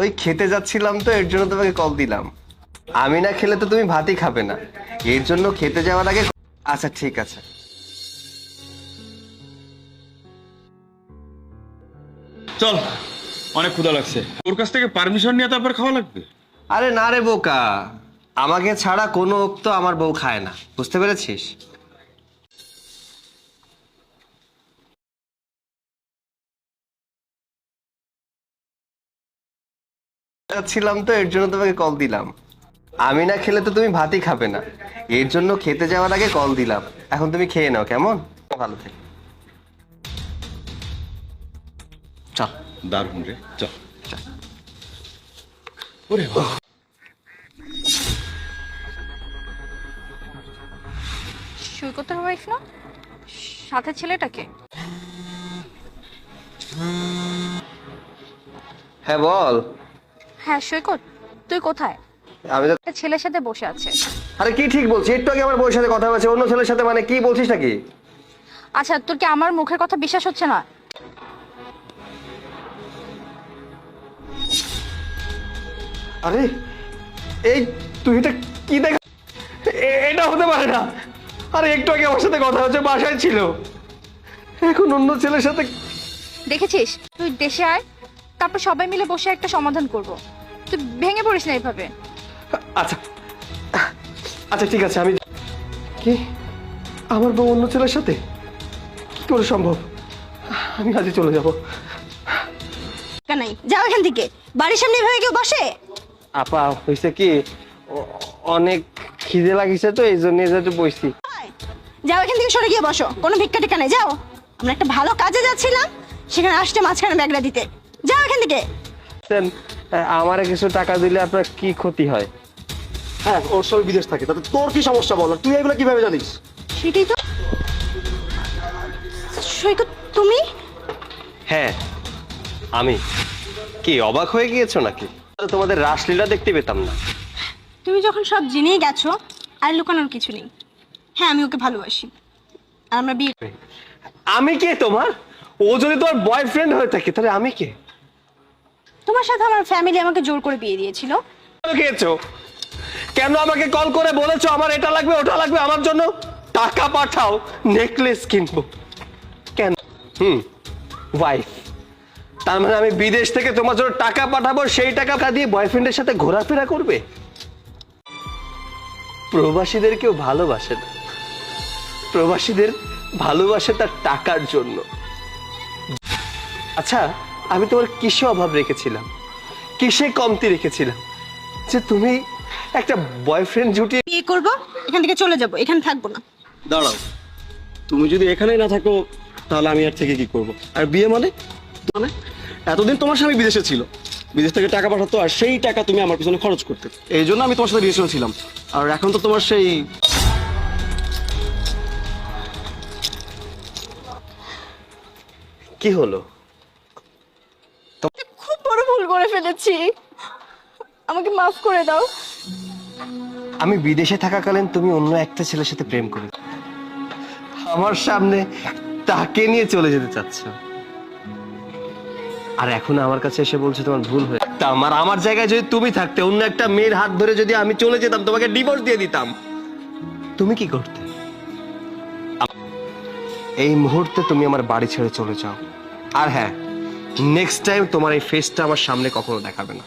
ওই খেতে যাচ্ছিলাম তো, এর জন্য তোমাকে কল দিলাম। আমি না খেলে তো তুমি ভাতই খাবে না, এর জন্য খেতে যাওয়ার আগে। আচ্ছা ঠিক আছে। চল, অনেক ক্ষুধা লাগছে। ওর কাছ থেকে পারমিশন নিয়ে তারপর খাওয়া লাগবে। আরে না রে বোকা, আমাকে ছাড়া কোনো তো আমার বউ খায় না, বুঝতে পেরেছিস? ছিলাম তো, এর জন্য তোমাকে কল দিলাম। আমি না খেলে তো তুমি ভাতই খাবে না, এর জন্য খেতে যাওয়ার আগে কল দিলাম। এখন তুমি খেয়ে নাও, কেমন? ভালো থেকে। চল। দারুণ রে, চল। চল। ওরে বাবা। সৈকতের ওয়াইফ না? সাথে ছেলেটাকে? হ্যাঁ বল। হ্যাঁ সৈকত, তুই কোথায়? আমি তো। একটা ছেলের সাথে বসে আছে। আরে কি ঠিক বলছি? একটু আগে আমার বউয়ের সাথে কথা হয়েছে অন্য ছেলের সাথে, মানে কি বলছিস নাকি? আচ্ছা, তোর কি আমার মুখের কথা বিশ্বাস হচ্ছে না? আরে এই তুই এটা কি দেখ, এটা হতে পারে না। আরে একটু আগে আমার সাথে কথা হচ্ছে, বাসায় ছিল, এখন অন্য ছেলের সাথে। দেখেছিস, তুই দেশে আয়, তারপর সবাই মিলে বসে একটা সমাধান করব। তুই ভেঙে পড়িস না এইভাবে। আচ্ছা আচ্ছা ঠিক আছে। আমি কি, আমার বউ অন্য ছেলের সাথে কি করে সম্ভব? আমি আজই চলে যাব। নাই যাও এখান থেকে, বাড়ির সামনে এভাবে কেউ বসে? আপা হয়েছে কি, অনেক খিদে লাগিছে তো, এই জন্য একটু বসছি। যাও এখান থেকে, সরে গিয়ে বসো, কোনো ভিক্ষা টিকা নেই, যাও। আমরা একটা ভালো কাজে যাচ্ছিলাম, সেখানে আসতে মাঝখানে ব্যাগটা দিতে। যাও এখান থেকে। আমারে কিছু টাকা দিলে আপনার কি ক্ষতি হয়? হ্যাঁ, ওর সব বিদেশ থাকে, তাতে তোর কি সমস্যা বল? আর তুই এগুলো কিভাবে জানিস? সেটাই তো। সৈকত তুমি? হ্যাঁ আমি। কি অবাক হয়ে গিয়েছো নাকি? তোমাদের রাসলীলা দেখতে পেতাম না? তুমি যখন সব জেনেই গেছো, আর লুকানোর কিছু নেই। হ্যাঁ, আমি ওকে ভালোবাসি, আর আমরা বিয়ে। আমি কে তোমার? ও যদি তোমার বয়ফ্রেন্ড হয়ে থাকে তাহলে আমি কে? তোমার সাথে আমার ফ্যামিলি আমাকে জোর করে বিয়ে দিয়েছিল। খেয়েছো কেন? আমাকে কল করে বলেছো আমার এটা লাগবে ওটা লাগবে, আমার জন্য টাকা পাঠাও, নেকলেস কিনবো। কেন? ওয়াইফ। তার মানে আমি বিদেশ থেকে তোমার জন্য টাকা পাঠাবো, সেই টাকা দিয়ে বয়ফ্রেন্ডের সাথে ঘোরাফেরা করবে? প্রবাসীদের কেউ ভালোবাসে না, প্রবাসীদের ভালোবাসে তার টাকার জন্য। আচ্ছা, আমি তোমার কিসে অভাব রেখেছিলাম, কিসে কমতি রেখেছিলাম যে তুমি একটা বয়ফ্রেন্ড জুটিয়ে বিয়ে করব, এখান থেকে চলে যাব, এখানে থাকবো না। দাঁড়াও, তুমি যদি এখানেই না থাকো তাহলে আমি আর থেকে কি করব? আর বিয়ে মানে? মানে এতদিন তোমার স্বামী বিদেশে ছিল, বিদেশ থেকে টাকা পাঠাতো, আর সেই টাকা তুমি আমার পিছনে খরচ করতে, এই জন্য আমি তোমার সাথে রিলেশনে ছিলাম। আর এখন তো তোমার সেই কি হলো? খুব বড় ভুল করে ফেলেছি, আমাকে মাফ করে দাও। আমি বিদেশে থাকাকালীন তুমি অন্য একটা ছেলের সাথে প্রেম করে আমার সামনে তাকে নিয়ে চলে যেতে চাচ্ছ, আর এখন আমার কাছে এসে বলছো তোমার ভুল হয়ে। আমার জায়গায় যদি তুমি থাকতে, অন্য একটা মেয়ের হাত ধরে যদি আমি চলে যেতাম, তোমাকে ডিভোর্স দিয়ে দিতাম, তুমি কি করতে? এই মুহূর্তে তুমি আমার বাড়ি ছেড়ে চলে যাও। আর হ্যাঁ, নেক্সট টাইম তোমার এই ফেসটা আমার সামনে কখনো দেখাবে না।